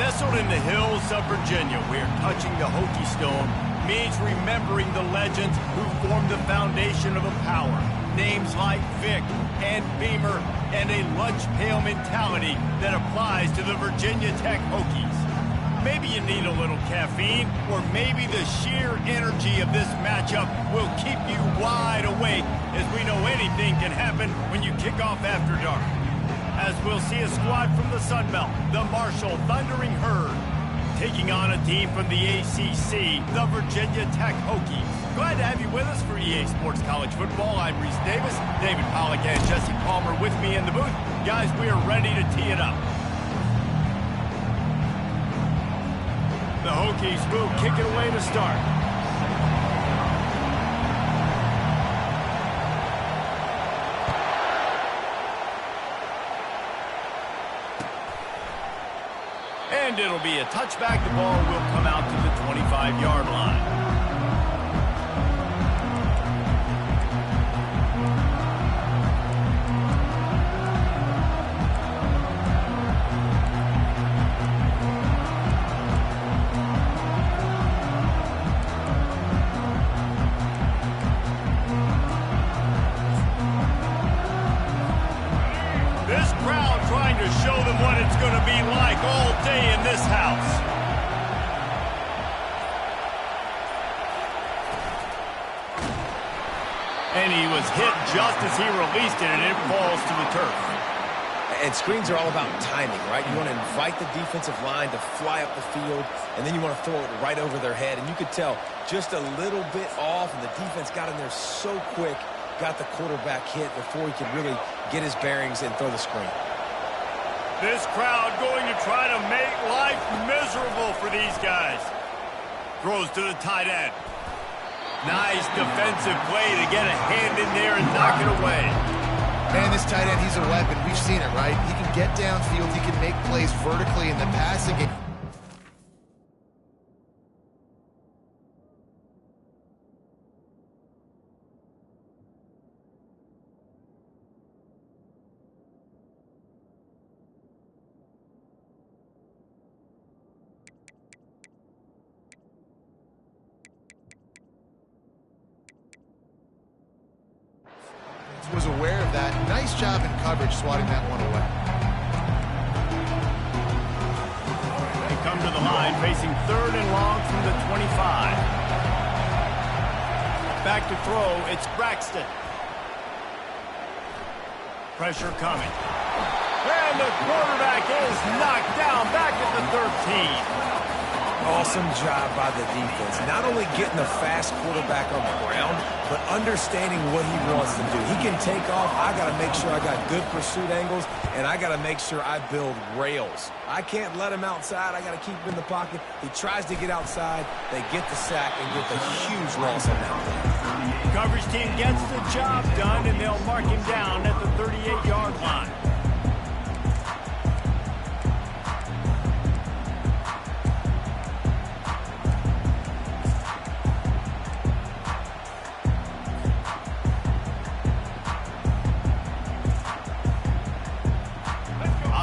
Nestled in the hills of Virginia, we're touching the Hokie Stone, means remembering the legends who formed the foundation of a power. Names like Vic and Beamer and a lunch pail mentality that applies to the Virginia Tech Hokies. Maybe you need a little caffeine, or maybe the sheer energy of this matchup will keep you wide awake, as we know anything can happen when you kick off after dark. As we'll see a squad from the Sun Belt, the Marshal Thundering Herd, taking on a team from the ACC, the Virginia Tech Hokies. Glad to have you with us for EA Sports College Football. I'm Reese Davis, David Pollack and Jesse Palmer with me in the booth. Guys, we are ready to tee it up. The Hokies will kick it away to start. And it'll be a touchback. The ball will come out to the 25-yard line. This crowd trying to show them what it's going to be like all day in this house. And he was hit just as he released it, and it falls to the turf. And screens are all about timing, right? You want to invite the defensive line to fly up the field, and then you want to throw it right over their head. And you could tell just a little bit off, and the defense got in there so quick, got the quarterback hit before he could really get his bearings and throw the screen. This crowd going to try to make life miserable for these guys. Throws to the tight end. Nice defensive play to get a hand in there and knock it away. Man, this tight end, he's a weapon. We've seen it, right? He can get downfield. He can make plays vertically in the passing game. Was aware of that. Nice job in coverage swatting that one away. They come to the line facing 3rd and long from the 25. Back to throw, it's Braxton. Pressure coming. And the quarterback is knocked down back at the 13. Awesome job by the defense. Not only getting the fast quarterback on the ground, but understanding what he wants to do. He can take off. I got to make sure I got good pursuit angles, and I got to make sure I build rails. I can't let him outside. I got to keep him in the pocket. He tries to get outside. They get the sack and get the huge loss on that play. Coverage team gets the job done, and they'll mark him down at the 38-yard line.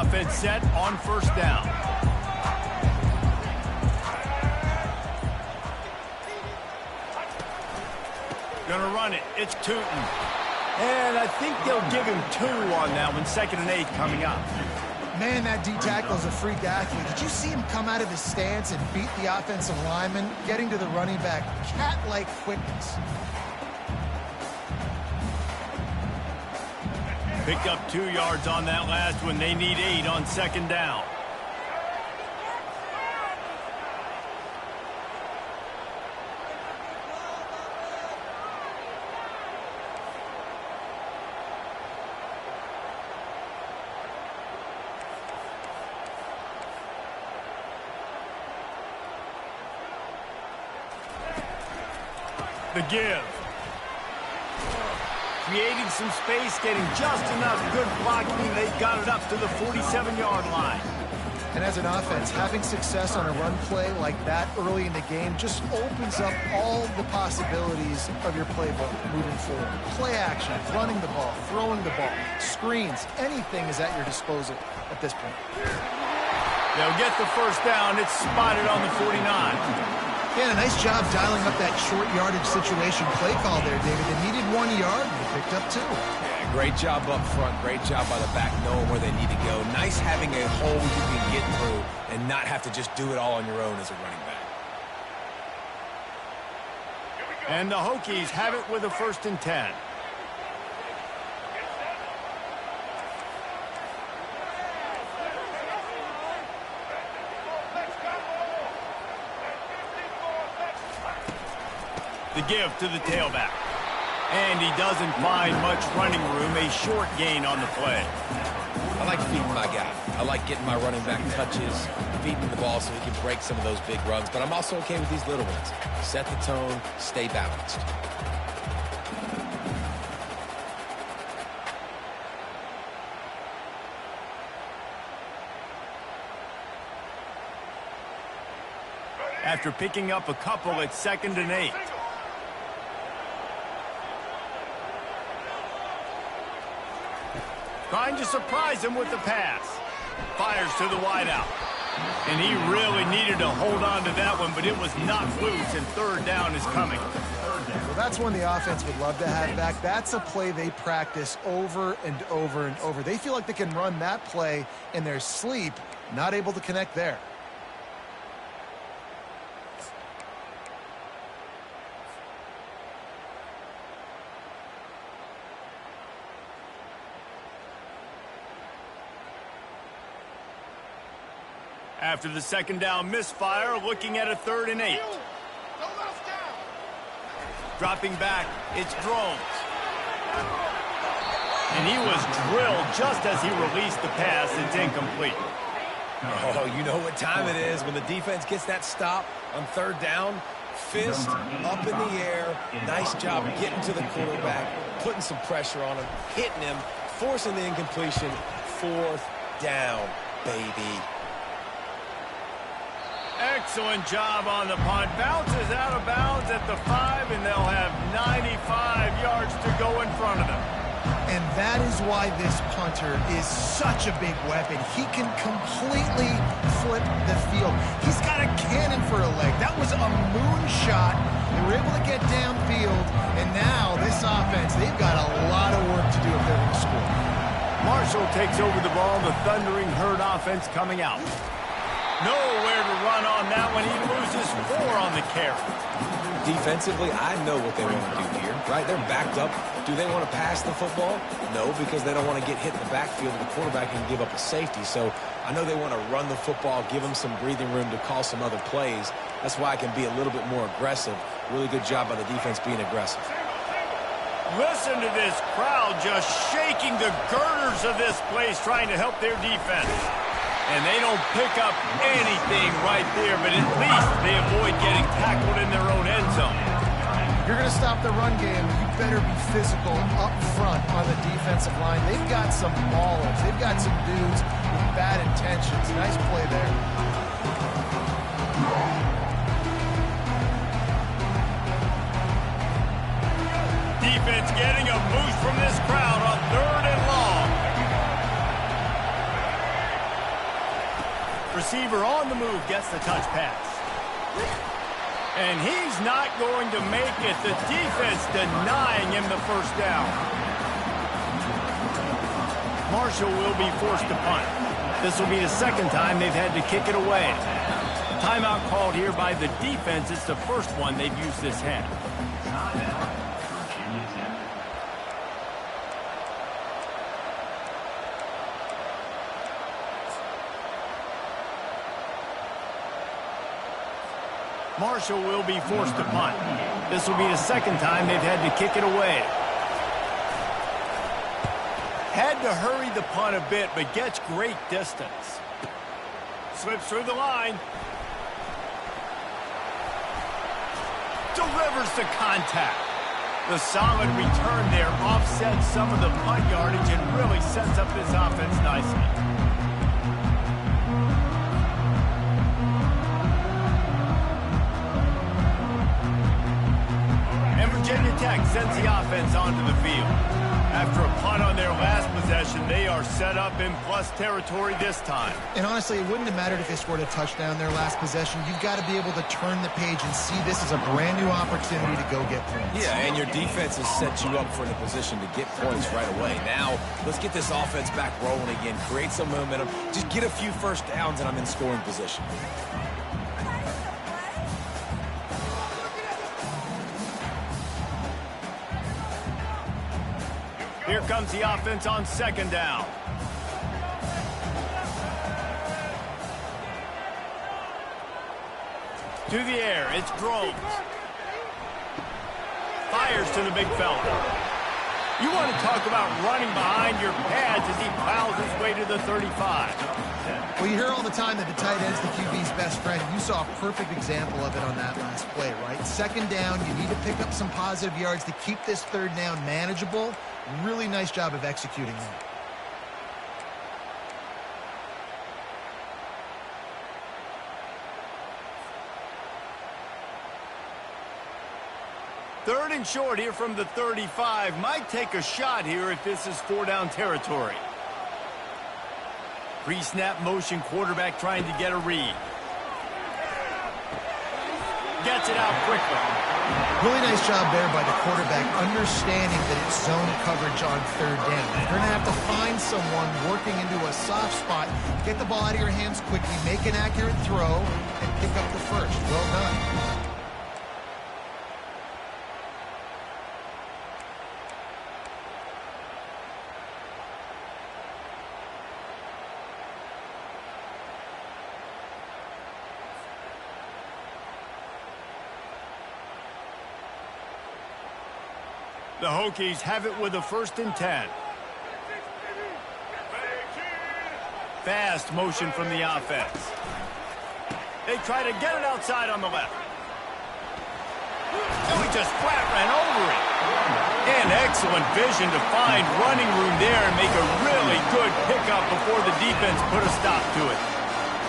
Offense set on 1st down. Gonna run it. It's Tootin. And I think they'll give him 2 on that one. 2nd and 8 coming up. Man, that D-tackle is a freak athlete. Did you see him come out of his stance and beat the offensive lineman, getting to the running back? Cat-like quickness. Picked up 2 yards on that last one. They need 8 on 2nd down. The give. Creating some space, getting just enough good blocking. They got it up to the 47-yard line. And as an offense, having success on a run play like that early in the game just opens up all the possibilities of your playbook moving forward. Play action, running the ball, throwing the ball, screens, anything is at your disposal at this point. They'll get the first down. It's spotted on the 49. Yeah, a nice job dialing up that short yardage situation play call there, David. They needed 1 yard, and they picked up 2. Yeah, great job up front. Great job by the back knowing where they need to go. Nice having a hole you can get through and not have to just do it all on your own as a running back. And the Hokies have it with a 1st and 10. The give to the tailback. And he doesn't find much running room. A short gain on the play. I like feeding my guy. I like getting my running back touches, feeding the ball so he can break some of those big runs. But I'm also okay with these little ones. Set the tone, stay balanced. After picking up a couple, it's 2nd and 8. Trying to surprise him with the pass. Fires to the wideout. And he really needed to hold on to that one, but it was knocked loose, and 3rd down is coming. Well, that's one the offense would love to have back. That's a play they practice over and over and over. They feel like they can run that play in their sleep, not able to connect there. After the 2nd down misfire, looking at a 3rd and 8. Dropping back, it's Drones. And he was drilled just as he released the pass. It's incomplete. Oh, you know what time it is when the defense gets that stop on 3rd down. Fist up in the air. Nice job getting to the quarterback, putting some pressure on him, hitting him, forcing the incompletion. 4th down, baby. Excellent job on the punt. Bounces out of bounds at the 5, and they'll have 95 yards to go in front of them. And that is why this punter is such a big weapon. He can completely flip the field. He's got a cannon for a leg. That was a moonshot. They were able to get downfield, and now this offense, they've got a lot of work to do if they're going to score. Marshall takes over the ball. The Thundering Herd offense coming out. Nowhere to run on that one. He loses 4 on the carry. Defensively, I know what they want to do here, right? They're backed up. Do they want to pass the football? No, because they don't want to get hit in the backfield of the quarterback and give up a safety. So I know they want to run the football, give them some breathing room to call some other plays. That's why I can be a little bit more aggressive. Really good job by the defense being aggressive. Listen to this crowd just shaking the girders of this place, trying to help their defense. And they don't pick up anything right there, but at least they avoid getting tackled in their own end zone. If you're going to stop the run game, you better be physical up front on the defensive line. They've got some maulers. They've got some dudes with bad intentions. Nice play there. Defense getting a boost from this crowd on 3rd and long. Receiver on the move gets the touch pass. And he's not going to make it. The defense denying him the 1st down. Marshall will be forced to punt. This will be the 2nd time they've had to kick it away. Timeout called here by the defense. It's the first one they've used this half. Marshall will be forced to punt. This will be the 2nd time they've had to kick it away. Had to hurry the punt a bit, but gets great distance. Slips through the line. Delivers the contact. The solid return there offsets some of the punt yardage and really sets up this offense nicely. Virginia Tech sends the offense onto the field. After a punt on their last possession, they are set up in plus territory this time. And honestly, it wouldn't have mattered if they scored a touchdown their last possession. You've got to be able to turn the page and see this as a brand new opportunity to go get points. Yeah, and your defense has set you up for the position to get points right away. Now, let's get this offense back rolling again, create some momentum, just get a few first downs, and I'm in scoring position. Here comes the offense on second down. To the air, it's Groves. Fires to the big fella. You want to talk about running behind your pads as he plows his way to the 35. Well, you hear all the time that the tight end's the QB's best friend. You saw a perfect example of it on that last play, right? Second down, you need to pick up some positive yards to keep this third down manageable. Really nice job of executing that. Third and short here from the 35. Might take a shot here if this is 4-down territory. Pre-snap motion, quarterback trying to get a read. Gets it out quickly. Really nice job there by the quarterback, understanding that it's zone coverage on third down. You're going to have to find someone working into a soft spot, get the ball out of your hands quickly, make an accurate throw, and pick up the first. Well done. The Hokies have it with a 1st and 10. Fast motion from the offense. They try to get it outside on the left. And we just flat ran over it. And excellent vision to find running room there and make a really good pickup before the defense put a stop to it.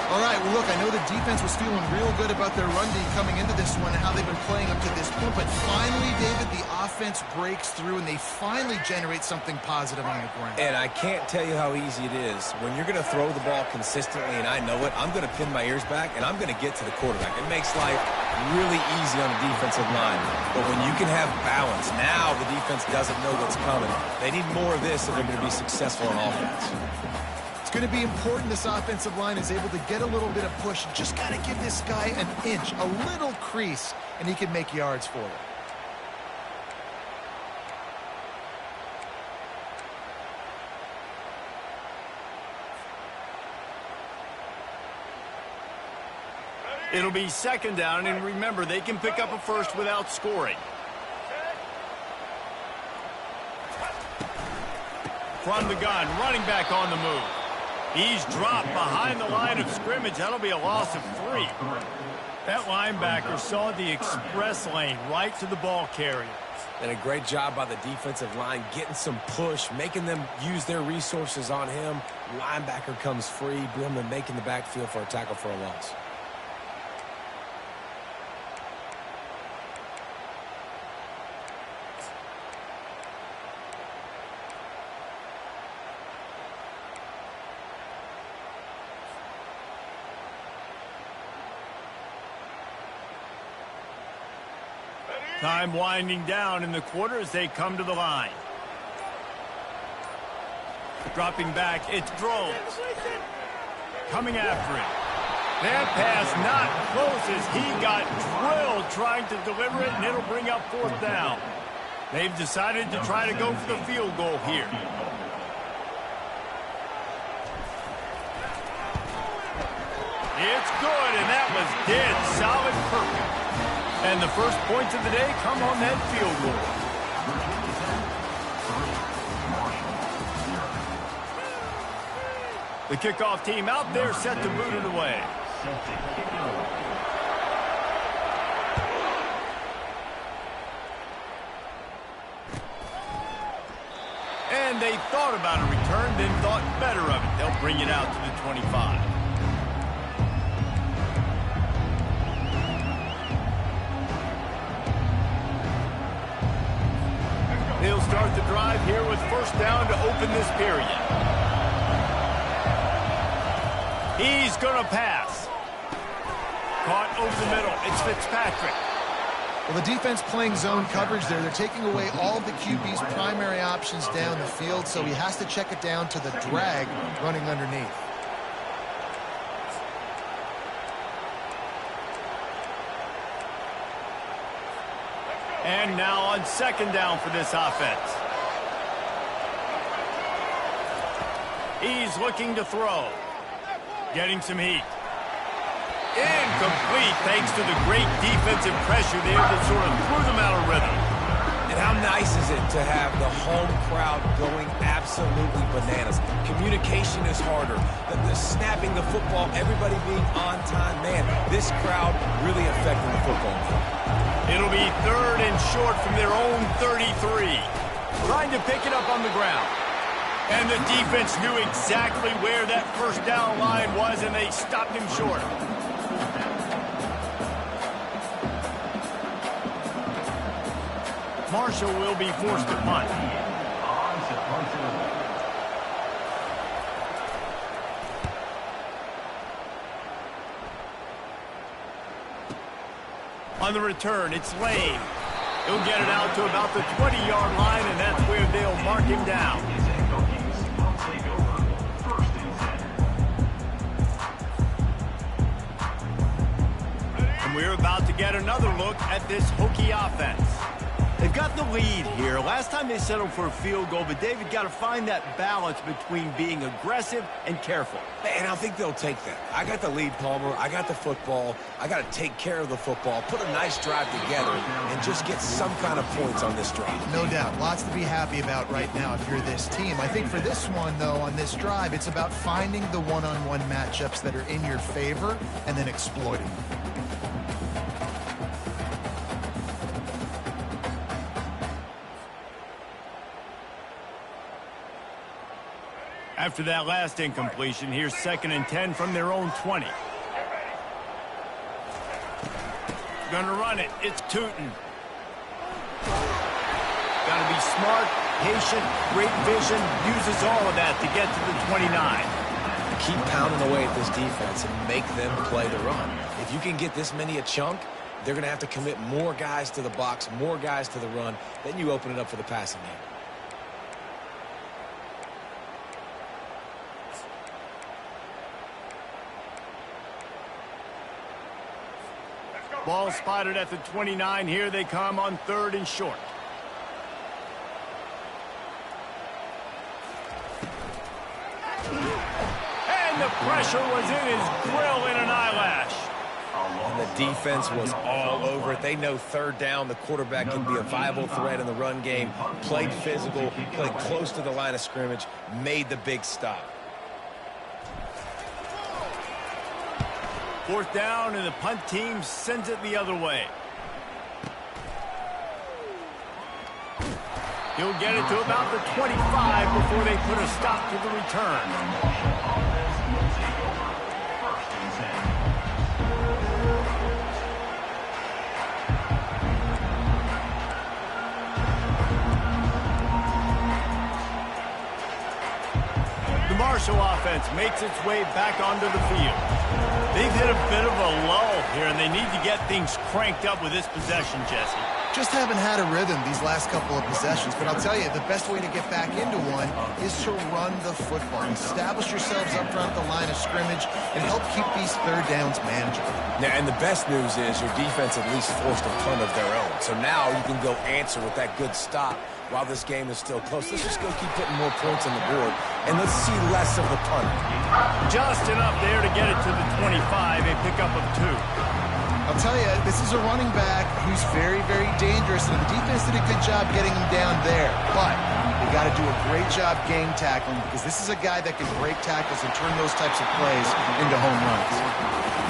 All right, well, look, I know the defense was feeling real good about their run D coming into this one and how they've been playing up to this point, but finally, David, the offense breaks through and they finally generate something positive on the ground. And I can't tell you how easy it is. When you're going to throw the ball consistently, and I know it, I'm going to pin my ears back, and I'm going to get to the quarterback. It makes life really easy on the defensive line. But when you can have balance, now the defense doesn't know what's coming. They need more of this if they're going to be successful on offense. It's going to be important this offensive line is able to get a little bit of push. Just got to give this guy an inch, a little crease, and he can make yards for it. It'll be 2nd down, and remember, they can pick up a first without scoring. From the gun, running back on the move. He's dropped behind the line of scrimmage. That'll be a loss of 3. That linebacker saw the express lane right to the ball carrier. And a great job by the defensive line getting some push, making them use their resources on him. Linebacker comes free, boom, and making the backfield for a tackle for a loss. Time winding down in the quarter as they come to the line. Dropping back, it's Groves. Coming after him. That pass not close as he got drilled trying to deliver it, and it'll bring up 4th down. They've decided to try to go for the field goal here. It's good, and that was dead solid perfect. And the first points of the day come on that field goal. The kickoff team out there set to boot it away. And they thought about a return, then thought better of it. They'll bring it out to the 25. They'll start the drive here with first down to open this period. He's going to pass. Caught over the middle. It's Fitzpatrick. Well, the defense playing zone coverage there. They're taking away all of the QB's primary options down the field, so he has to check it down to the drag running underneath. And now on second down for this offense. He's looking to throw. Getting some heat. Incomplete thanks to the great defensive pressure there that sort of threw them out of rhythm. And how nice is it to have the home crowd going absolutely bananas? Communication is harder. The snapping the football, everybody being on time. Man, this crowd really affecting the football game. It'll be third and short from their own 33. Trying to pick it up on the ground. And the defense knew exactly where that first down line was, and they stopped him short. Marshall will be forced to punt. On the return, it's Lane. He'll get it out to about the 20-yard line, and that's where they'll mark him down. And we're about to get another look at this Hokie offense. They've got the lead here. Last time they settled for a field goal, but David got to find that balance between being aggressive and careful. And I think they'll take that. I got the lead, Palmer. I got the football. I got to take care of the football, put a nice drive together, and just get some kind of points on this drive. No doubt. Lots to be happy about right now if you're this team. I think for this one, though, on this drive, it's about finding the one-on-one matchups that are in your favor and then exploiting them. After that last incompletion, here's 2nd and 10 from their own 20. Gonna run it. It's Tootin. Gotta be smart, patient, great vision. Uses all of that to get to the 29. Keep pounding away at this defense and make them play the run. If you can get this many a chunk, they're going to have to commit more guys to the box, more guys to the run. Then you open it up for the passing game. Ball spotted at the 29. Here they come on 3rd and short. And the pressure was in his grill in an eyelash. And the defense was all over it. They know 3rd down, the quarterback can be a viable threat in the run game. Played physical, played close to the line of scrimmage, made the big stop. 4th down, and the punt team sends it the other way. He'll get it to about the 25 before they put a stop to the return. The Marshal offense makes its way back onto the field. They've hit a bit of a lull here, and they need to get things cranked up with this possession, Jesse. Just haven't had a rhythm these last couple of possessions, but I'll tell you, the best way to get back into one is to run the football. Establish yourselves up front at the line of scrimmage and help keep these 3rd downs manageable. Now, and the best news is your defense at least forced a punt of their own. So now you can go answer with that good stop while this game is still close. Let's just go keep putting more points on the board, and let's see less of the punt. Just enough there to get it to the 25, a pickup of 2. I'll tell you, this is a running back who's very, very dangerous, and the defense did a good job getting him down there. But they got to do a great job game tackling, because this is a guy that can break tackles and turn those types of plays into home runs.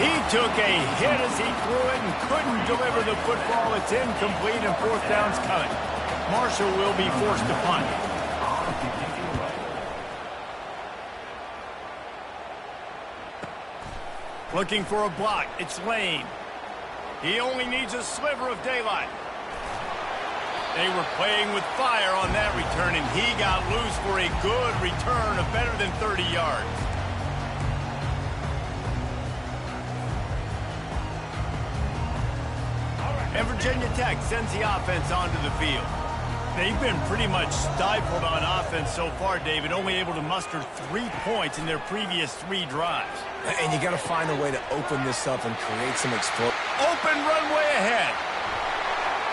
He took a hit as he threw it and couldn't deliver the football. It's incomplete, and 4th down's coming. Marshall will be forced to punt. Looking for a block. It's Lane. He only needs a sliver of daylight. They were playing with fire on that return, and he got loose for a good return of better than 30 yards. And Virginia Tech sends the offense onto the field. They've been pretty much stifled on offense so far, David, only able to muster 3 points in their previous 3 drives. And you got to find a way to open this up and create some explosion. Open runway ahead.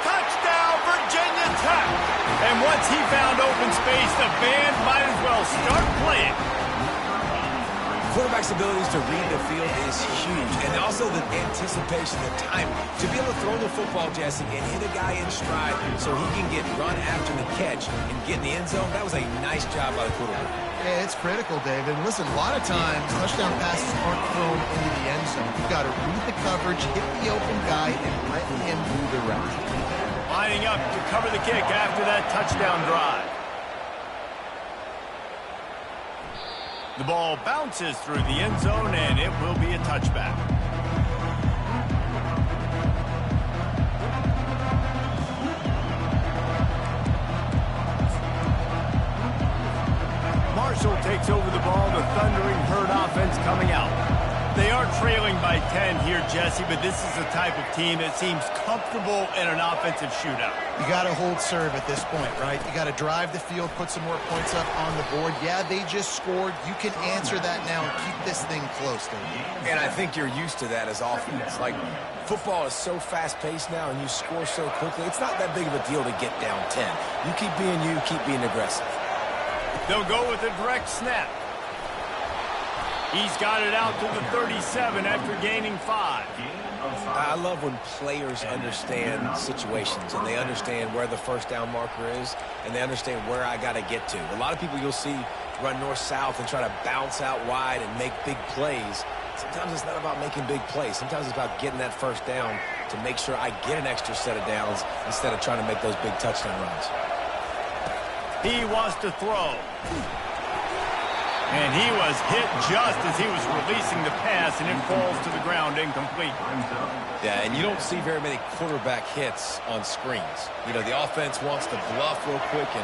Touchdown, Virginia Tech. And once he found open space, the band might as well start playing. Quarterback's abilities to read the field is huge, and also the anticipation, the timing. To be able to throw the football, Jesse, and hit a guy in stride so he can get run after the catch and get in the end zone, that was a nice job by the quarterback. Yeah, it's critical, David. Listen, a lot of times, touchdown passes aren't thrown into the end zone. You've got to read the coverage, hit the open guy, and let him do the rest. Lining up to cover the kick after that touchdown drive. The ball bounces through the end zone, and it will be a touchback. Marshall takes over the ball. The Thundering Herd offense coming out. They are trailing by 10 here, Jesse, but this is the type of team that seems comfortable in an offensive shootout. You got to hold serve at this point, right? You got to drive the field, put some more points up on the board. Yeah, they just scored. You can answer that now and keep this thing close, David. And I think you're used to that as offense. Like, football is so fast-paced now and you score so quickly, it's not that big of a deal to get down 10. You keep being aggressive. They'll go with a direct snap. He's got it out to the 37 after gaining 5. I love when players understand situations and they understand where the first down marker is and they understand where I got to get to. A lot of people you'll see run north-south and try to bounce out wide and make big plays. Sometimes it's not about making big plays. Sometimes it's about getting that first down to make sure I get an extra set of downs instead of trying to make those big touchdown runs. He wants to throw. And he was hit just as he was releasing the pass, and it falls to the ground incomplete. Yeah, and you don't see very many quarterback hits on screens. You know, the offense wants to bluff real quick and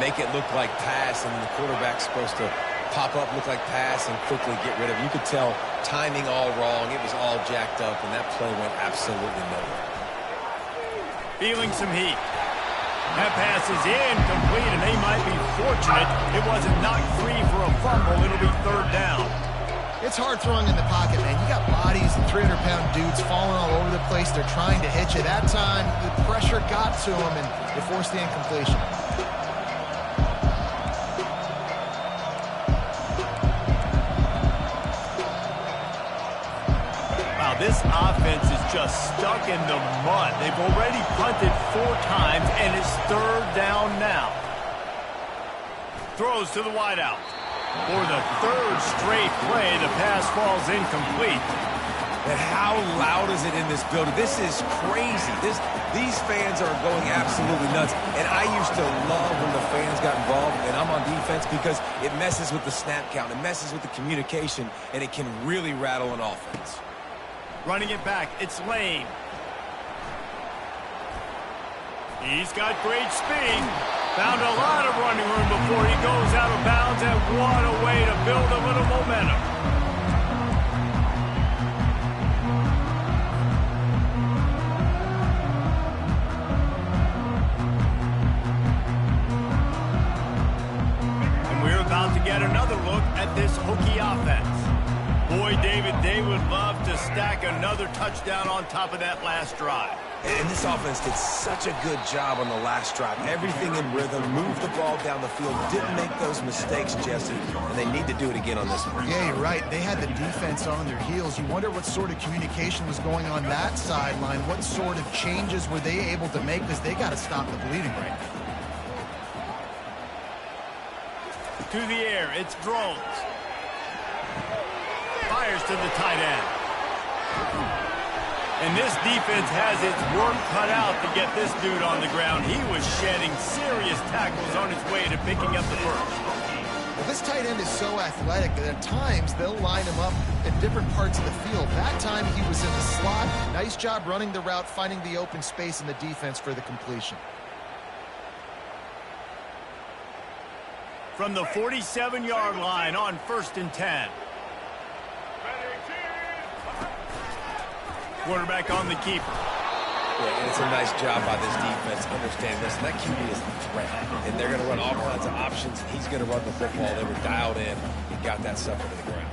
make it look like pass, and then the quarterback's supposed to pop up, look like pass, and quickly get rid of it. You could tell timing all wrong. It was all jacked up, and that play went absolutely nowhere. Feeling some heat. That pass is incomplete, and they might be fortunate it wasn't knocked free for a fumble. It'll be 3rd down. It's hard throwing in the pocket, man. You got bodies and 300-pound dudes falling all over the place. They're trying to hit you. That time, the pressure got to them, and they forced the incompletion. This offense is just stuck in the mud. They've already punted 4 times, and it's 3rd down now. Throws to the wideout. For the 3rd straight play, the pass falls incomplete. And how loud is it in this building? This is crazy. These fans are going absolutely nuts. And I used to love when the fans got involved, and I'm on defense because it messes with the snap count. It messes with the communication, and it can really rattle an offense. Running it back, it's Lane. He's got great speed. Found a lot of running room before he goes out of bounds, and what a way to build a little momentum. And we're about to get another look at this Hokie offense. Boy, David, they would love to stack another touchdown on top of that last drive. And this offense did such a good job on the last drive. Everything in rhythm, moved the ball down the field, didn't make those mistakes, Jesse, and they need to do it again on this one. Yeah, you're right. They had the defense on their heels. You wonder what sort of communication was going on that sideline. What sort of changes were they able to make, because they got to stop the bleeding right now. To the air, it's Drones. Fires to the tight end. And this defense has its work cut out to get this dude on the ground. He was shedding serious tackles on his way to picking up the first. Well, this tight end is so athletic that at times they'll line him up in different parts of the field. That time he was in the slot. Nice job running the route, finding the open space in the defense for the completion. from the 47-yard line on 1st and 10. Quarterback on the keeper. Yeah, and it's a nice job by this defense understanding this. And that QB is a threat, and they're going to run all kinds of options. He's going to run the football. They were dialed in and got that sucker to the ground.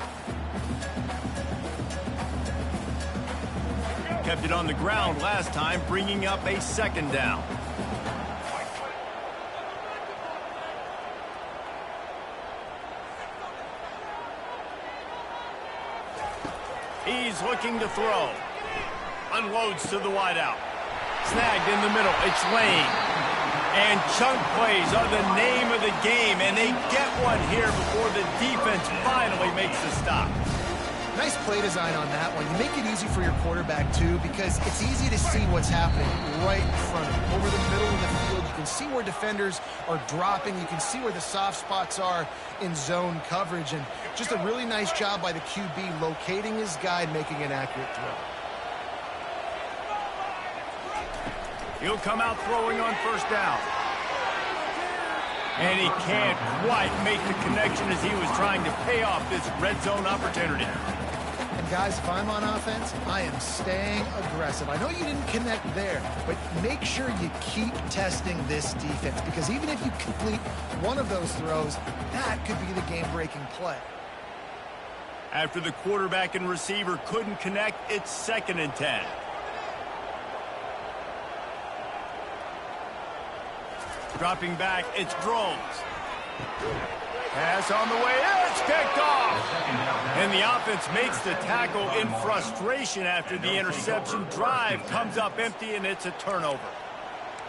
Kept it on the ground last time, bringing up a 2nd down. He's looking to throw. Unloads to the wideout. Snagged in the middle. It's Lane. And chunk plays are the name of the game, and they get one here before the defense finally makes the stop. Nice play design on that one. You make it easy for your quarterback, too, because it's easy to see what's happening right in front of him. Over the middle of the field, you can see where defenders are dropping. You can see where the soft spots are in zone coverage. And just a really nice job by the QB locating his guy and making an accurate throw. He'll come out throwing on 1st down. And he can't quite make the connection as he was trying to pay off this red zone opportunity. And guys, if I'm on offense, I am staying aggressive. I know you didn't connect there, but make sure you keep testing this defense, because even if you complete one of those throws, that could be the game-breaking play. After the quarterback and receiver couldn't connect, it's 2nd and 10. Dropping back, it's Drones. Pass on the way, it's picked off. And the offense makes the tackle in frustration after the interception. Drive comes up empty, and it's a turnover.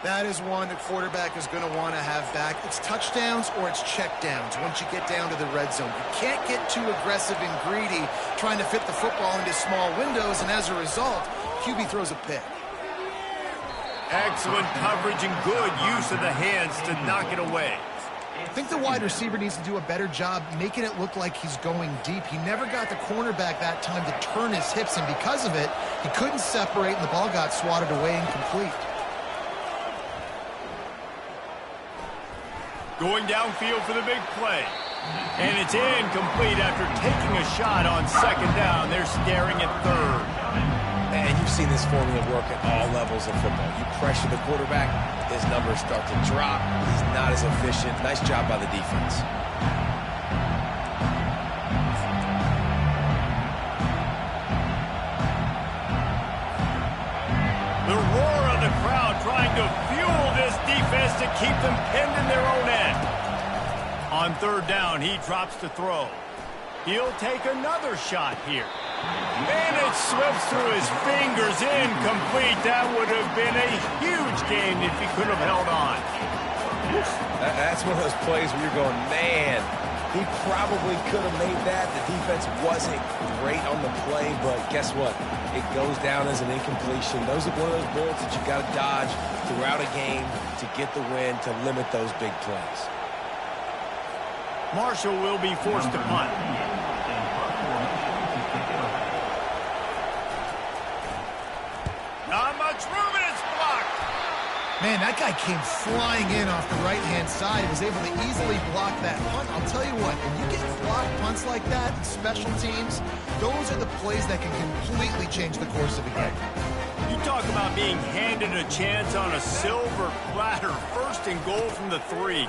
That is one the quarterback is going to want to have back. It's touchdowns or it's checkdowns once you get down to the red zone. You can't get too aggressive and greedy trying to fit the football into small windows, and as a result, QB throws a pick. Excellent coverage and good use of the hands to knock it away. I think the wide receiver needs to do a better job making it look like he's going deep. He never got the cornerback that time to turn his hips, and because of it, he couldn't separate, and the ball got swatted away incomplete. Going downfield for the big play. And it's incomplete after taking a shot on 2nd down. They're staring at 3rd. And you've seen this formula work at all levels of football. You pressure the quarterback, his numbers start to drop. He's not as efficient. Nice job by the defense. The roar of the crowd trying to fuel this defense to keep them pinned in their own end. On 3rd down, he drops to throw. He'll take another shot here. And it slips through his fingers, incomplete. That would have been a huge gain if he could have held on. That's one of those plays where you're going, man, he probably could have made that. The defense wasn't great on the play, but guess what? It goes down as an incompletion. Those are one of those bullets that you got to dodge throughout a game to get the win, to limit those big plays. Marshall will be forced to punt. Not much room, and it's blocked. Man, that guy came flying in off the right-hand side. He was able to easily block that punt. I'll tell you what, when you get blocked punts like that in special teams, those are the plays that can completely change the course of a game. You talk about being handed a chance on a silver platter. 1st and goal from the 3.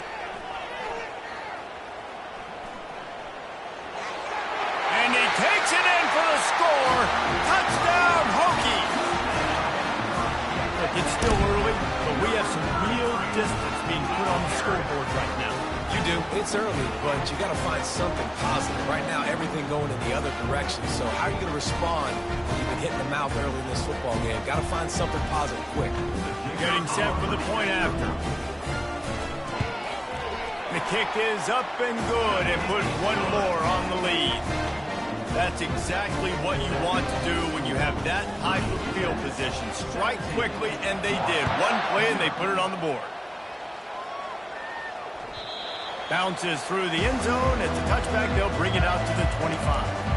And he takes it in for the score. Touchdown, Hokies. Look, it's still early, but we have some real distance being put on the scoreboard right now. You do. It's early, but you got to find something positive. Right now, everything going in the other direction. So how are you going to respond when you've been hitting the mouth early in this football game? Got to find something positive quick. Getting set for the point after. The kick is up and good and put one more on the lead. That's exactly what you want to do when you have that type of field position. Strike quickly, and they did. One play, and they put it on the board. Bounces through the end zone. It's a touchback. They'll bring it out to the 25.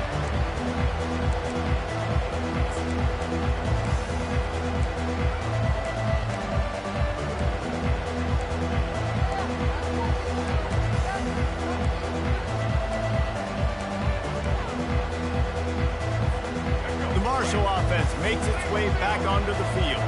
Marshal offense makes its way back onto the field.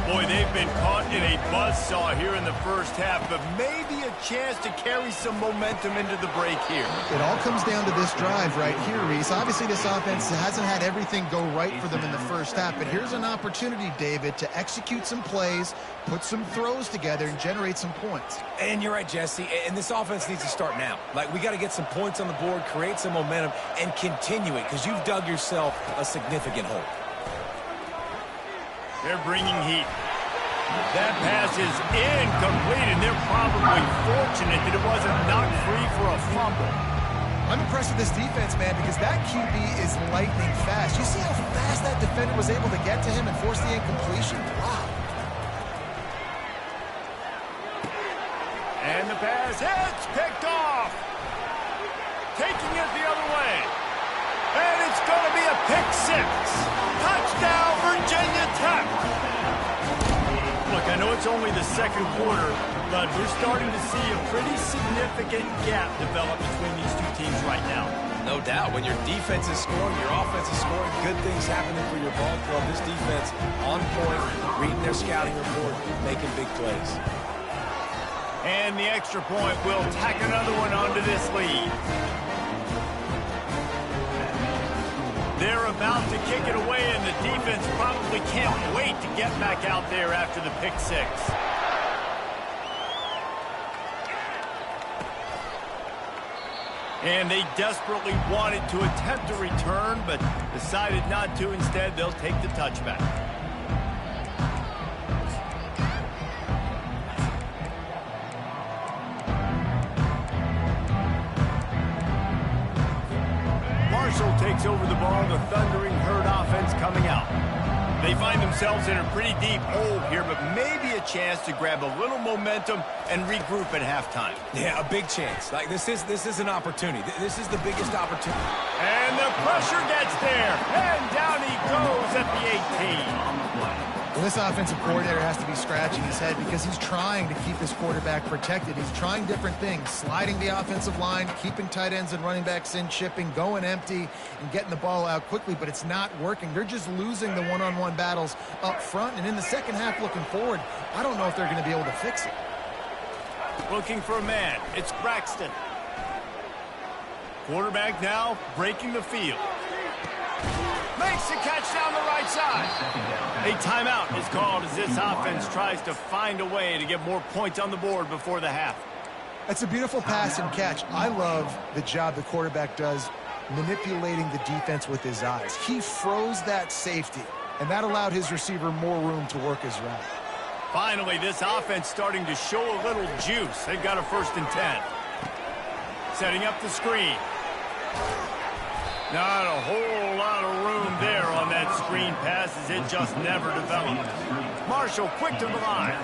Boy, they've been caught in a buzzsaw here in the first half, but maybe a chance to carry some momentum into the break here. It all comes down to this drive right here, Reese. Obviously, this offense hasn't had everything go right for them in the first half, but here's an opportunity, David, to execute some plays, put some throws together, and generate some points. And you're right, Jesse, and this offense needs to start now. Like, we got to get some points on the board, create some momentum, and continue it, because you've dug yourself a significant hole. They're bringing heat. That pass is incomplete, and they're probably fortunate that it wasn't knocked free for a fumble. I'm impressed with this defense, man, because that QB is lightning fast. You see how fast that defender was able to get to him and force the incompletion? Wow. And the pass hits, picked off. Taking it the other way. And it's going to be a pick six. Touchdown, Virginia Tech. Look, I know it's only the second quarter, but we're starting to see a pretty significant gap develop between these two teams right now. No doubt. When your defense is scoring, your offense is scoring, good things happening for your ball club. This defense on point, reading their scouting report, making big plays. And the extra point will tack another one onto this lead. They're about to kick it away, and the defense probably can't wait to get back out there after the pick six. And they desperately wanted to attempt a return, but decided not to. Instead, they'll take the touchback. Marshal takes over the ball, the Thundering Herd offense coming out. They find themselves in a pretty deep hole here, but maybe a chance to grab a little momentum and regroup at halftime. Yeah, a big chance. Like, this is an opportunity. This is the biggest opportunity. And the pressure gets there, and down he goes at the 18. Well, this offensive coordinator has to be scratching his head because he's trying to keep his quarterback protected. He's trying different things, sliding the offensive line, keeping tight ends and running backs in, chipping, going empty, and getting the ball out quickly, but it's not working. They're just losing the one-on-one battles up front, and in the second half looking forward, I don't know if they're going to be able to fix it. Looking for a man. It's Braxton. Quarterback now breaking the field. Makes the catch down the right side. A timeout is called as this offense tries to find a way to get more points on the board before the half. That's a beautiful pass and catch. I love the job the quarterback does manipulating the defense with his eyes. He froze that safety, and that allowed his receiver more room to work his route. Finally, this offense starting to show a little juice. They've got a 1st and 10. Setting up the screen. Not a whole lot of room there on that screen pass as it just never developed. Marshal quick to the line.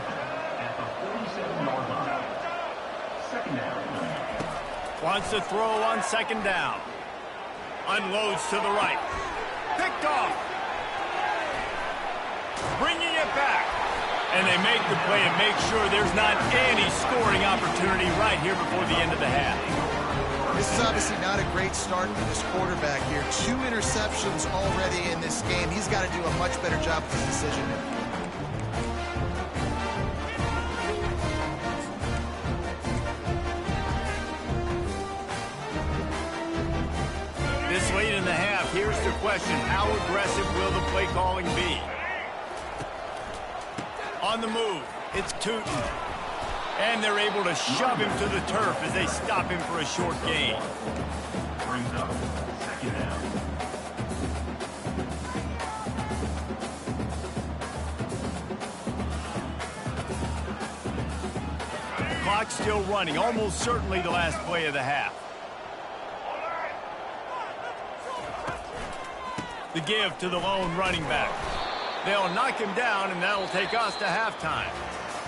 Wants to throw on 2nd down. Unloads to the right. Picked off. Bringing it back. And they make the play and make sure there's not any scoring opportunity right here before the end of the half. This is obviously not a great start for this quarterback here. 2 interceptions already in this game. He's got to do a much better job with his decision. This late in the half, here's the question. How aggressive will the play calling be? On the move, it's Tootin. And they're able to shove him to the turf as they stop him for a short gain. Brings up 2nd down. Clock still running, almost certainly the last play of the half. The give to the lone running back. They'll knock him down, and that'll take us to halftime.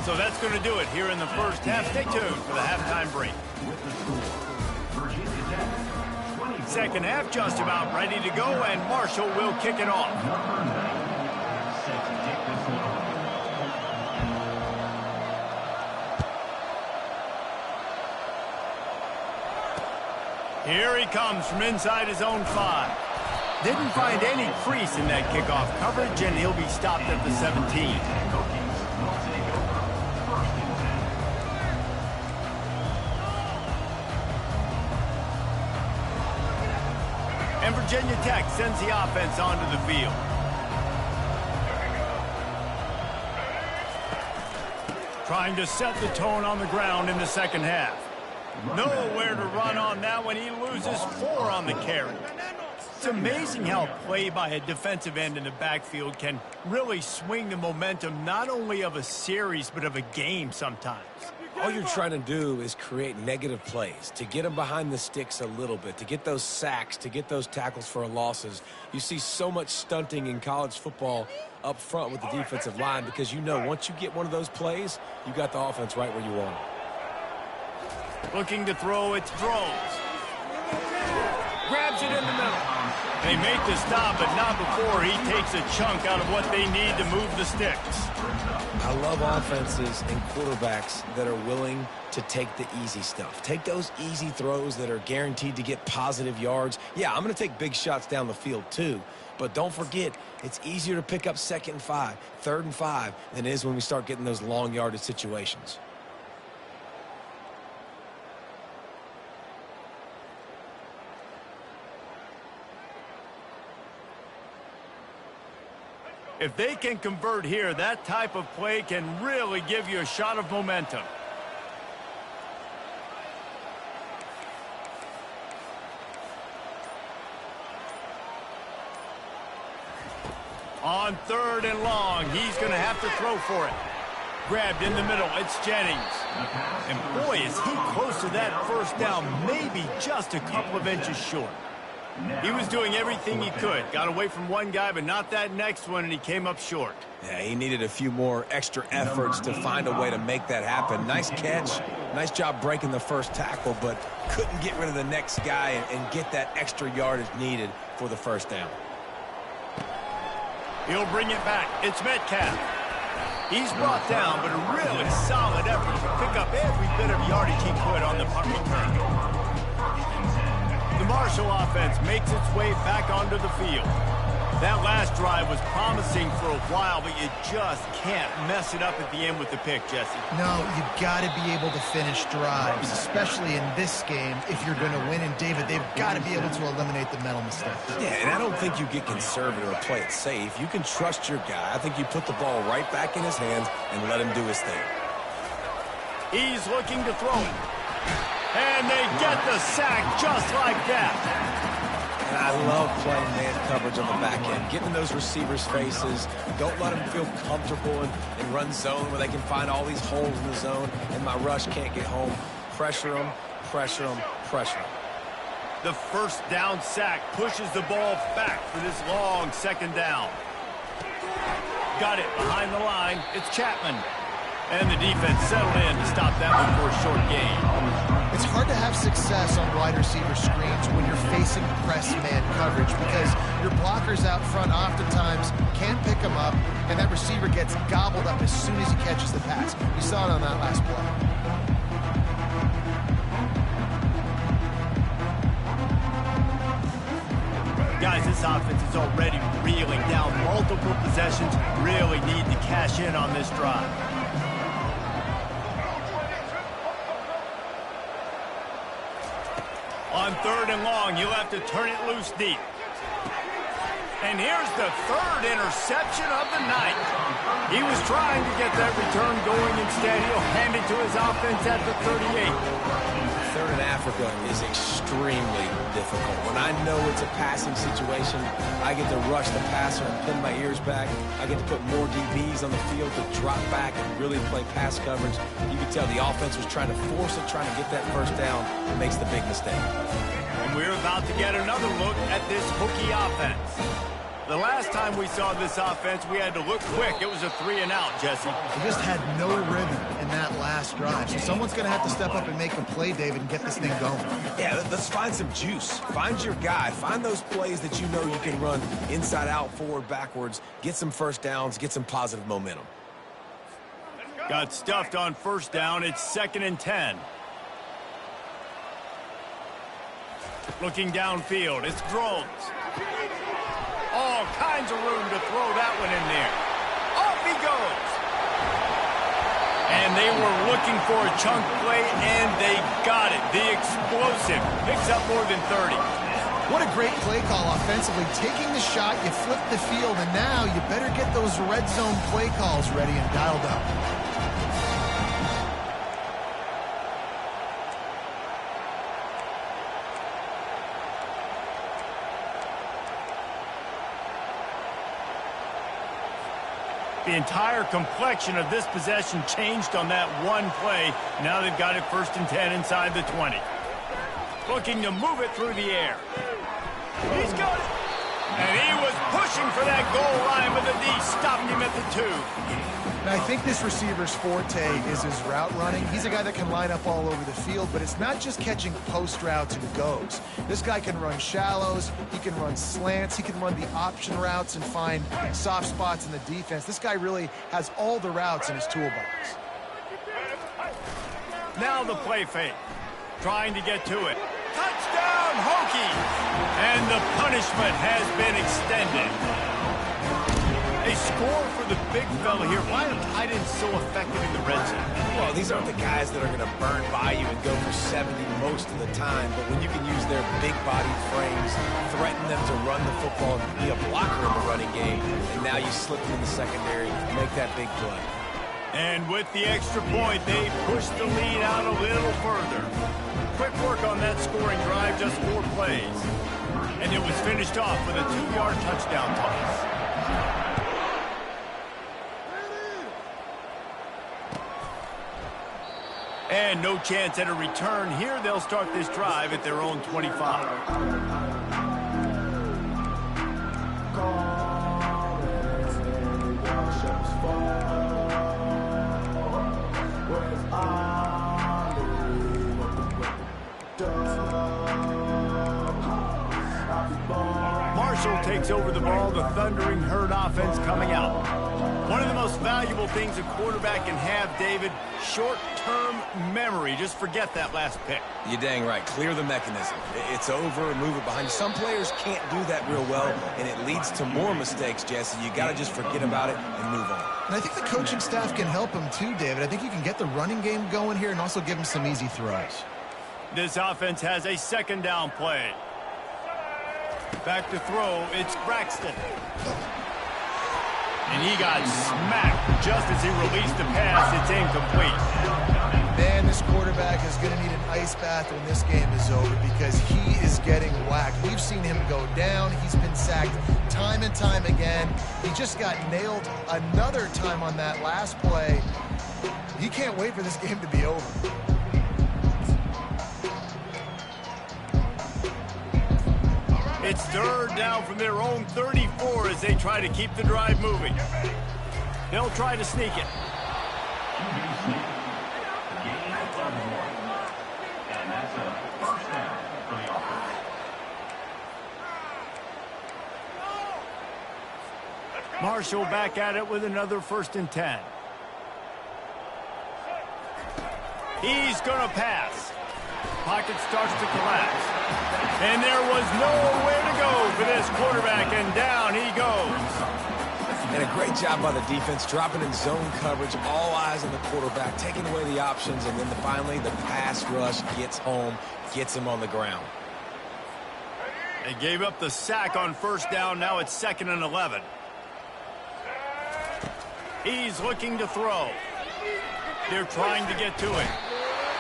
So that's going to do it here in the first half. Stay tuned for the halftime break. Second half just about ready to go, and Marshal will kick it off. Here he comes from inside his own 5. Didn't find any crease in that kickoff coverage, and he'll be stopped at the 17. And Virginia Tech sends the offense onto the field. Trying to set the tone on the ground in the second half. Nowhere to run on that one. He loses 4 on the carry. It's amazing how play by a defensive end in the backfield can really swing the momentum not only of a series but of a game sometimes. All you're trying to do is create negative plays, to get them behind the sticks a little bit, to get those sacks, to get those tackles for losses. You see so much stunting in college football up front with the defensive line because you know once you get one of those plays, you got the offense right where you want it. Looking to throw, it's throws. Grabs it in the middle. They make the stop, but not before he takes a chunk out of what they need to move the sticks. I love offenses and quarterbacks that are willing to take the easy stuff. Take those easy throws that are guaranteed to get positive yards. Yeah, I'm going to take big shots down the field too, but don't forget, it's easier to pick up 2nd and 5, 3rd and 5 than it is when we start getting those long yardage situations. If they can convert here, that type of play can really give you a shot of momentum. On 3rd and long, he's going to have to throw for it. Grabbed in the middle, it's Jennings. And boy, is he close to that first down, maybe just a couple of inches short. He was doing everything he could. Got away from one guy, but not that next one, and he came up short. Yeah, he needed a few more extra efforts to find a way to make that happen. Nice catch. Nice job breaking the first tackle, but couldn't get rid of the next guy and get that extra yardage needed for the first down. He'll bring it back. It's Metcalf. He's brought down, but a really solid effort to pick up every bit of yardage he could on the punt return. The Marshal offense makes its way back onto the field. That last drive was promising for a while, but you just can't mess it up at the end with the pick, Jesse. No, you've got to be able to finish drives, especially in this game if you're going to win. And, David, they've got to be able to eliminate the mental mistakes. Yeah, and I don't think you get conservative or play it safe. You can trust your guy. I think you put the ball right back in his hands and let him do his thing. He's looking to throw it. And they get the sack just like that. And I love playing man coverage on the back end, getting in those receivers' faces. Don't let them feel comfortable and run zone where they can find all these holes in the zone and my rush can't get home. Pressure them, pressure them, pressure them. The first down sack pushes the ball back for this long 2nd down. Got it behind the line. It's Chapman. And the defense settled in to stop that one for a short gain. It's hard to have success on wide receiver screens when you're facing press man coverage because your blockers out front oftentimes can't pick them up, and that receiver gets gobbled up as soon as he catches the pass. We saw it on that last play. Guys, this offense is already reeling down multiple possessions. Really need to cash in on this drive. On 3rd and long, you'll have to turn it loose deep. And here's the 3rd interception of the night. He was trying to get that return going. Instead, he'll hand it to his offense at the 38. 3rd in Africa is extremely difficult. When I know it's a passing situation, I get to rush the passer and pin my ears back. I get to put more DBs on the field to drop back and really play pass coverage. You can tell the offense was trying to force it, trying to get that first down, and makes the big mistake. And we're about to get another look at this Hokie offense. The last time we saw this offense, we had to look quick. It was a 3-and-out, Jesse. They just had no rhythm in that last drive. So someone's going to have to step up and make a play, David, and get this thing going. Yeah, let's find some juice. Find your guy. Find those plays that you know you can run inside out, forward, backwards. Get some first downs. Get some positive momentum. Got stuffed on 1st down. It's 2nd and 10. Looking downfield. It's Drones. kinds of room to throw that one in there. Off he goes. And they were looking for a chunk play, and they got it. The explosive picks up more than 30. What a great play call offensively. Taking the shot, you flip the field, and now you better get those red zone play calls ready and dialed up. The entire complexion of this possession changed on that one play. Now they've got it 1st and 10 inside the 20. Looking to move it through the air. He's got it. And he was pushing for that goal line, but the D stopped him at the 2. Now, I think this receiver's forte is his route running. He's a guy that can line up all over the field, but it's not just catching post routes and goes. This guy can run shallows, he can run slants, he can run the option routes and find soft spots in the defense. This guy really has all the routes in his toolbox. Now the play fake. Trying to get to it. Touchdown, Hokie! And the punishment has been extended. A score for the big fella here. Why are tight ends so effective in the red zone? Well, these aren't the guys that are going to burn by you and go for 70 most of the time, but when you can use their big-bodied frames, threaten them to run the football and be a blocker in the running game, and now you slip them in the secondary, make that big play. And with the extra point, they push the lead out a little further. Quick work on that scoring drive, just 4 plays. And it was finished off with a 2-yard touchdown toss. And no chance at a return here. They'll start this drive at their own 25. Marshall takes over the ball, the thundering herd offense coming out. One of the most valuable things a quarterback can have, David, short-term memory. Just forget that last pick. You're dang right. Clear the mechanism. It's over and move it behind you. Some players can't do that real well, and it leads to more mistakes, Jesse. You got to just forget about it and move on. And I think the coaching staff can help him too, David. I think you can get the running game going here and also give him some easy throws. This offense has a 2nd down play. Back to throw, it's Braxton. And he got smacked just as he released the pass. It's incomplete. Man, this quarterback is going to need an ice bath when this game is over because he is getting whacked. We've seen him go down. He's been sacked time and time again. He just got nailed another time on that last play. He can't wait for this game to be over. It's 3rd down from their own 34 as they try to keep the drive moving. They'll try to sneak it. Marshall back at it with another 1st and 10. He's going to pass. Pocket starts to collapse. And there was nowhere to go for this quarterback, and down he goes. And a great job by the defense, dropping in zone coverage, all eyes on the quarterback, taking away the options, and then finally the pass rush gets home, gets him on the ground. They gave up the sack on 1st down. Now it's 2nd and 11. He's looking to throw. They're trying to get to it.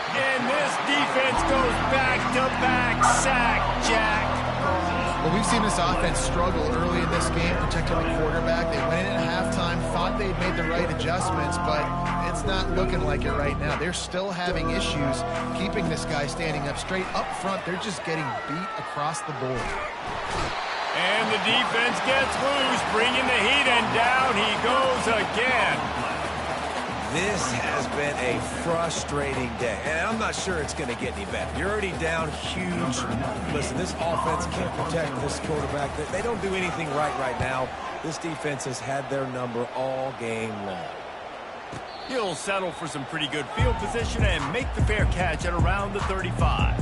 And this defense goes back-to-back sack, Jack. Well, we've seen this offense struggle early in this game, protecting the quarterback. They went in at halftime, thought they'd made the right adjustments, but it's not looking like it right now. They're still having issues keeping this guy standing up straight. Up front, they're just getting beat across the board. And the defense gets loose, bringing the heat, and down he goes again. This has been a frustrating day, and I'm not sure it's going to get any better. You're already down huge. Listen, this offense can't protect this quarterback. They don't do anything right now. This defense has had their number all game long. He'll settle for some pretty good field position and make the fair catch at around the 35.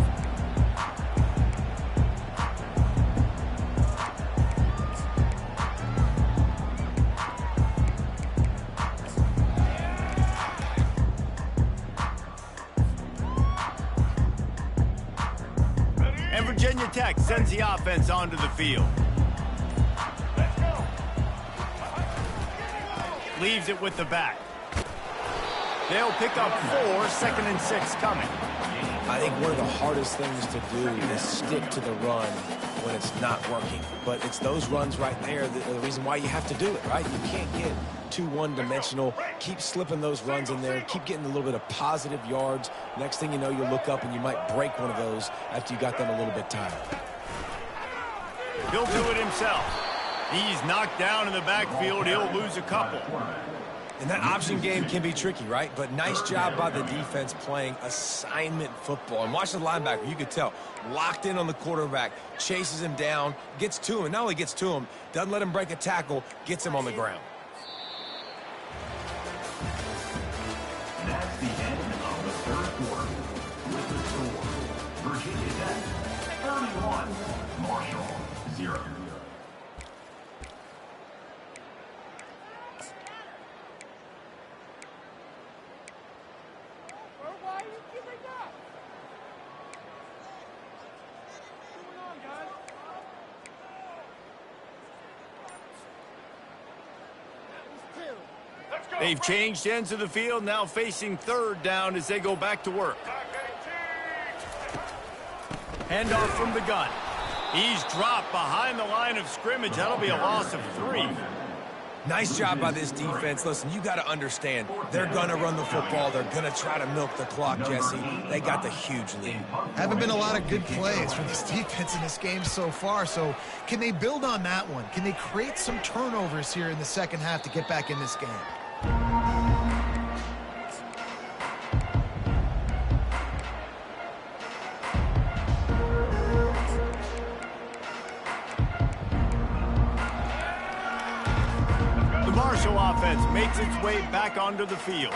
quarterback sends the offense onto the field. Leaves it with the back. They'll pick up 4, 2nd and 6 coming. I think one of the hardest things to do is stick to the run when it's not working. But it's those runs right there that are the reason why you have to do it, right? You can't get too one-dimensional. Keep slipping those runs in there. Keep getting a little bit of positive yards. Next thing you know, you look up and you might break one of those after you got them a little bit tired. He'll do it himself. He's knocked down in the backfield. He'll lose a couple. And that option game can be tricky, right? But nice job by the defense playing assignment football. And watch the linebacker. You could tell. Locked in on the quarterback. Chases him down. Gets to him. And not only gets to him, doesn't let him break a tackle. Gets him on the ground. That's the end of the third quarter. With the score, Virginia Tech 31, Marshall 0. They've changed ends of the field, now facing 3rd down as they go back to work. Handoff from the gun. He's dropped behind the line of scrimmage. That'll be a loss of 3. Nice job by this defense. Listen, you got to understand, they're going to run the football. They're going to try to milk the clock, Jesse. They got the huge lead. Haven't been a lot of good plays from this defense in this game so far, so can they build on that one? Can they create some turnovers here in the second half to get back in this game? The Marshal offense makes its way back onto the field.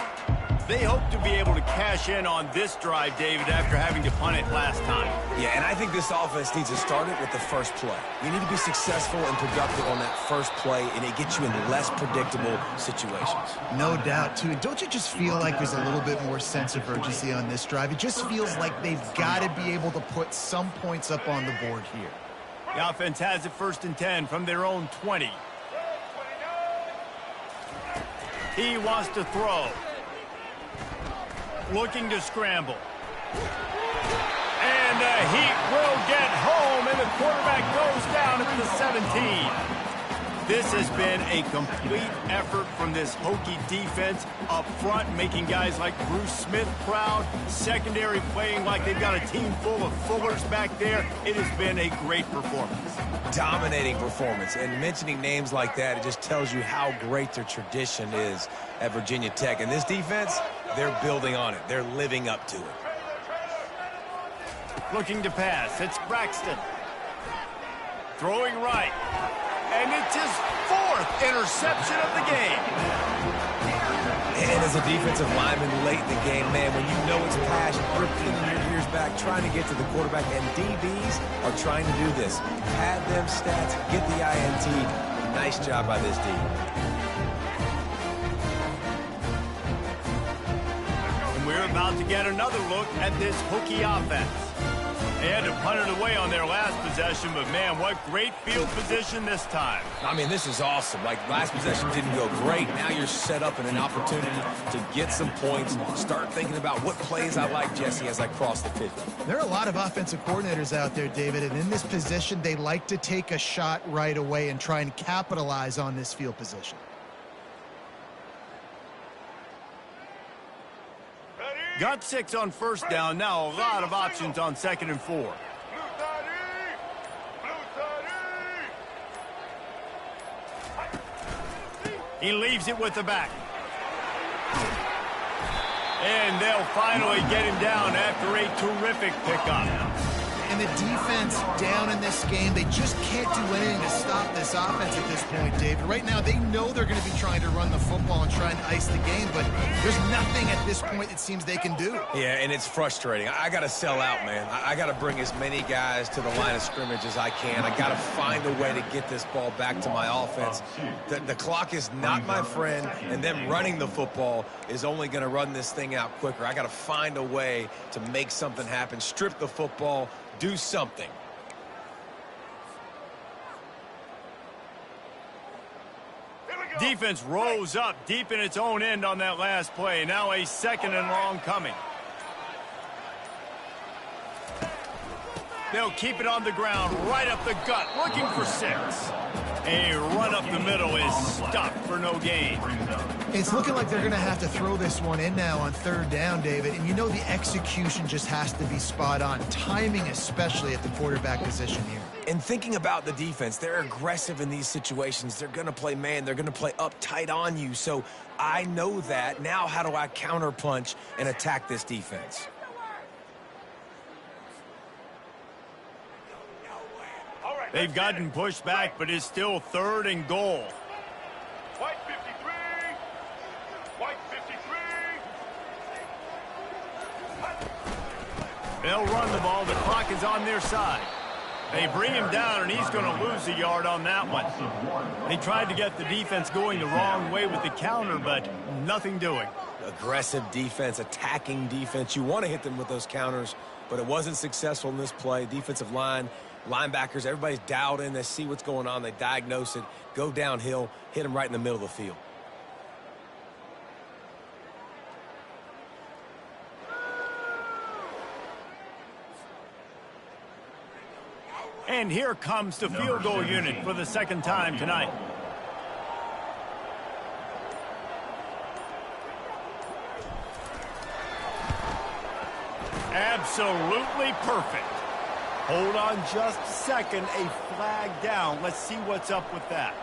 They hope to be able to cash in on this drive, David, after having to punt it last time. Yeah, and I think this offense needs to start it with the first play. You need to be successful and productive on that first play, and it gets you in less predictable situations. No doubt, too. Don't you just feel like there's a little bit more sense of urgency on this drive? It just feels like they've got to be able to put some points up on the board here. The offense has it 1st and 10 from their own 20. He wants to throw. Looking to scramble. And the Heat will get home, and the quarterback goes down at the 17. This has been a complete effort from this Hokie defense up front, making guys like Bruce Smith proud, secondary playing like they've got a team full of Fullers back there. It has been a great performance. Dominating performance, and mentioning names like that, it just tells you how great their tradition is at Virginia Tech. And this defense, they're building on it. They're living up to it. Looking to pass. It's Braxton. Throwing right. And it's his 4th interception of the game. And as a defensive lineman late in the game, man, when you know it's passion, you're pinning your ears back, trying to get to the quarterback, and DBs are trying to do this. Pad them stats, get the INT. Nice job by this D. And we're about to get another look at this Hokie offense. They had to punt it away on their last possession, but man, what great field position this time. I mean, this is awesome. Like, last possession didn't go great. Now you're set up in an opportunity to get some points. Start thinking about what plays I like, Jesse, as I cross the 50. There are a lot of offensive coordinators out there, David, and in this position, they like to take a shot right away and try and capitalize on this field position. Got 6 on 1st down. Now a lot of options on 2nd and 4. He leaves it with the back. And they'll finally get him down after a terrific pickup. And the defense down in this game, they just can't do anything to stop this offense at this point, David. Right now, they know they're going to be trying to run the football and trying to ice the game, but there's nothing at this point it seems they can do. Yeah, and it's frustrating. I got to sell out, man. I got to bring as many guys to the line of scrimmage as I can. I got to find a way to get this ball back to my offense. The clock is not my friend, and them running the football is only going to run this thing out quicker. I got to find a way to make something happen, strip the football, do something. Defense rose up deep in its own end on that last play. Now a 2nd and long coming. They'll keep it on the ground, right up the gut, looking for 6. A run up the middle is stopped for no gain. It's looking like they're going to have to throw this one in now on 3rd down, David. And you know the execution just has to be spot on. Timing especially at the quarterback position here. And thinking about the defense, they're aggressive in these situations. They're going to play man. They're going to play up tight on you. So I know that. Now how do I counterpunch and attack this defense? They've gotten pushed back, but it's still 3rd and goal. White 53. White 53. They'll run the ball. The clock is on their side. They bring him down, and he's going to lose a yard on that one. They tried to get the defense going the wrong way with the counter, but nothing doing. Aggressive defense, attacking defense. You want to hit them with those counters, but it wasn't successful in this play. Defensive line, linebackers, everybody's dialed in. They see what's going on. They diagnose it, go downhill, hit them right in the middle of the field. And here comes the field goal unit for the 2nd time tonight. Absolutely perfect. Hold on just a second. A flag down. Let's see what's up with that.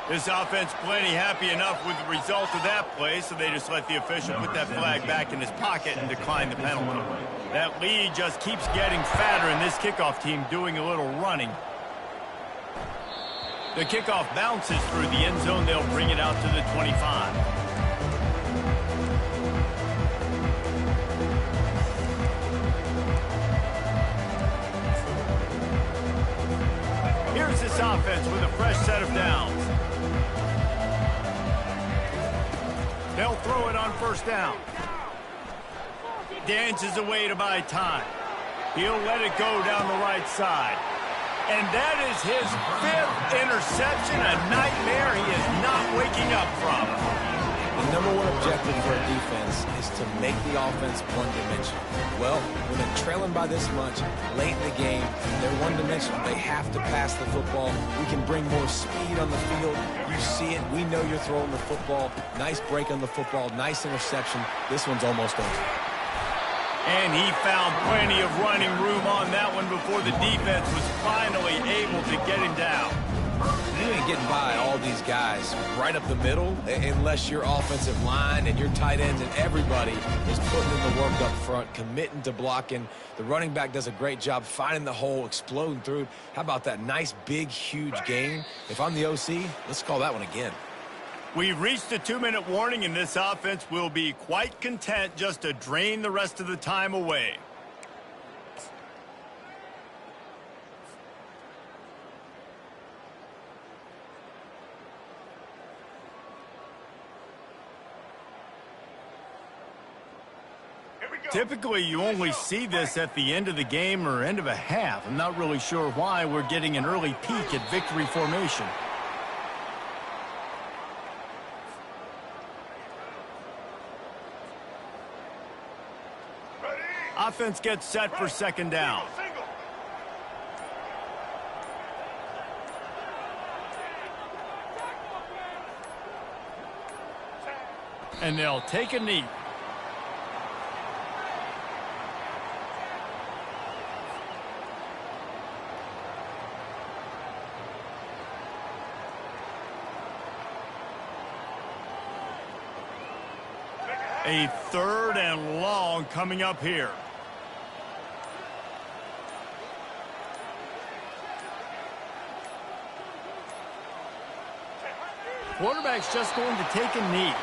This offense plenty happy enough with the result of that play, so they just let the official put that flag back in his pocket and decline the penalty. That lead just keeps getting fatter, and this kickoff team doing a little running. The kickoff bounces through the end zone. They'll bring it out to the 25. Here's this offense with a fresh set of downs. They'll throw it on 1st down. Dances away to buy time. He'll let it go down the right side. And that is his 5th interception, a nightmare he is not waking up from. The #1 objective for a defense is to make the offense one-dimensional. Well, when they're trailing by this much, late in the game, they're one-dimensional. They have to pass the football. We can bring more speed on the field. You see it. We know you're throwing the football. Nice break on the football. Nice interception. This one's almost over. And he found plenty of running room on that one before the defense was finally able to get him down. You ain't getting by all these guys right up the middle unless your offensive line and your tight ends and everybody is putting in the work up front, committing to blocking. The running back does a great job finding the hole, exploding through. How about that nice, big, huge gain? If I'm the OC, let's call that one again. We've reached the 2-minute warning, and this offense will be quite content just to drain the rest of the time away. Typically, you only see this at the end of the game or end of a half. I'm not really sure why we're getting an early peek at victory formation. Offense gets set for 2nd down. And they'll take a knee. A 3rd and long coming up here. Quarterback's just going to take a knee.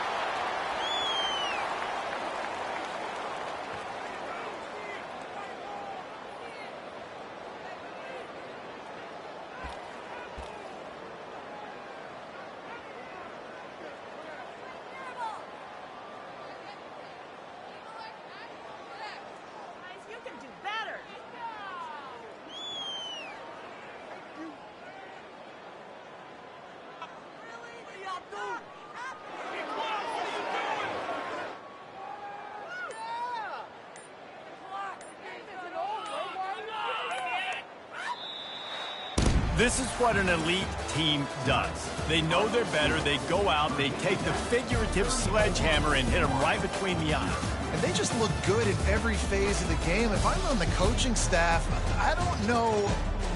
This is what an elite team does. They know they're better. They go out, they take the figurative sledgehammer and hit them right between the eyes. And they just look good in every phase of the game. If I'm on the coaching staff, I don't know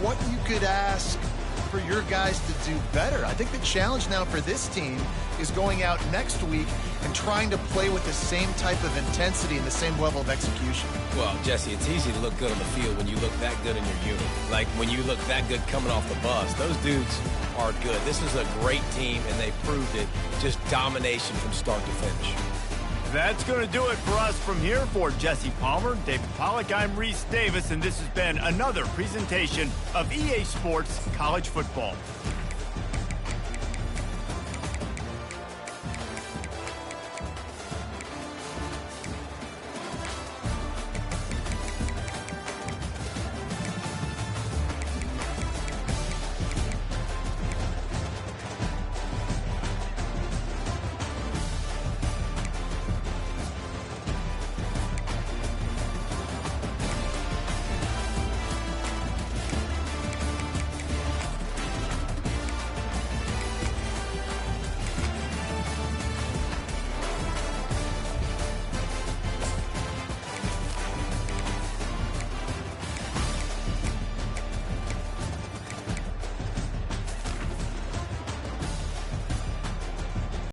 what you could ask for your guys to do better. I think the challenge now for this team is going out next week and trying to play with the same type of intensity and the same level of execution. Well, Jesse, it's easy to look good on the field when you look that good in your unit. Like when you look that good coming off the bus. Those dudes are good. This is a great team, and they proved it. Just domination from start to finish. That's going to do it for us from here. For Jesse Palmer, David Pollack, I'm Reese Davis, and this has been another presentation of EA Sports College Football.